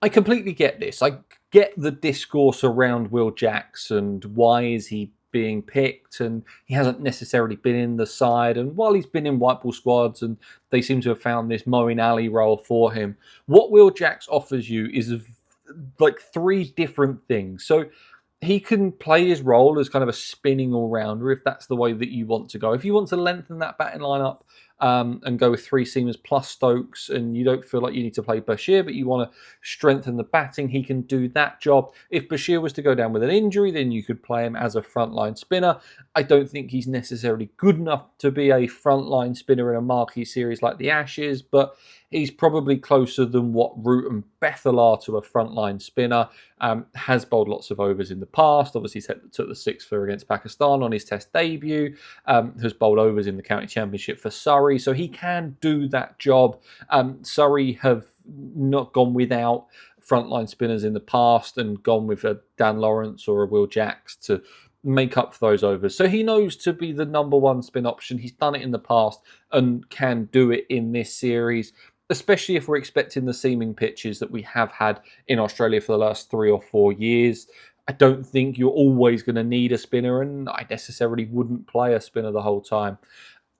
I completely get this. I get the discourse around Will Jacks and why is he being picked, and he hasn't necessarily been in the side. And while he's been in white ball squads, and they seem to have found this Moeen Ali role for him, what Will Jacks offers you is like three different things. So he can play his role as kind of a spinning all rounder if that's the way that you want to go. If you want to lengthen that batting lineup and go with three seamers plus Stokes, and you don't feel like you need to play Bashir, but you want to strengthen the batting, he can do that job. If Bashir was to go down with an injury, then you could play him as a frontline spinner. I don't think he's necessarily good enough to be a frontline spinner in a marquee series like the Ashes, but he's probably closer than what Root and Bethel are to a frontline spinner. Has bowled lots of overs in the past. Obviously, took the six for against Pakistan on his Test debut. Has bowled overs in the County Championship for Surrey, so he can do that job. Surrey have not gone without frontline spinners in the past and gone with a Dan Lawrence or a Will Jacks to make up for those overs. So he knows to be the number one spin option. He's done it in the past and can do it in this series, especially if we're expecting the seaming pitches that we have had in Australia for the last 3 or 4 years. I don't think you're always going to need a spinner, and I necessarily wouldn't play a spinner the whole time.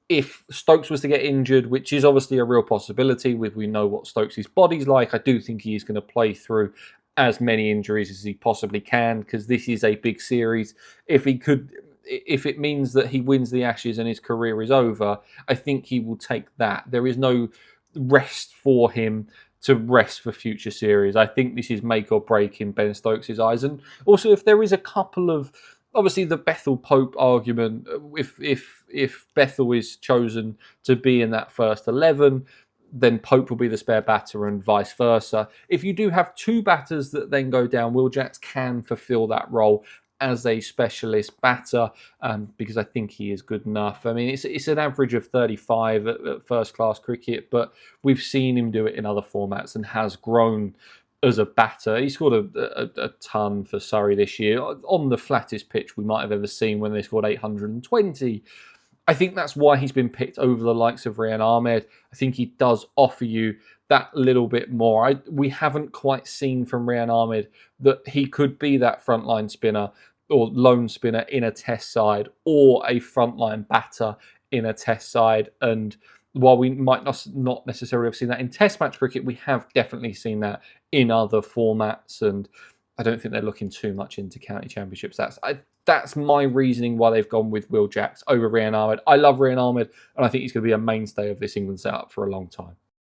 If Stokes was to get injured, which is obviously a real possibility, we know what Stokes' body's like, I do think he is going to play through as many injuries as he possibly can, because this is a big series. If it means that he wins the Ashes and his career is over, I think he will take that. There is no rest for him to rest for future series. I think this is make or break in Ben Stokes' eyes. And also, if there is a couple of, obviously the Bethel Pope argument, if Bethel is chosen to be in that first 11, then Pope will be the spare batter and vice versa. If you do have two batters that then go down, Will Jacks can fulfill that role as a specialist batter, because I think he is good enough. I mean, it's an average of 35 at first-class cricket, but we've seen him do it in other formats and has grown as a batter. He scored a ton for Surrey this year on the flattest pitch we might have ever seen when they scored 820. I think that's why he's been picked over the likes of Rehan Ahmed. I think he does offer you that little bit more. We haven't quite seen from Rehan Ahmed that he could be that frontline spinner or lone spinner in a test side, or a frontline batter in a test side. And while we might not necessarily have seen that in test match cricket, we have definitely seen that in other formats. And I don't think they're looking too much into county championships. That's my reasoning why they've gone with Will Jacks over Rehan Ahmed. I love Rehan Ahmed, and I think he's going to be a mainstay of this England setup for a long time.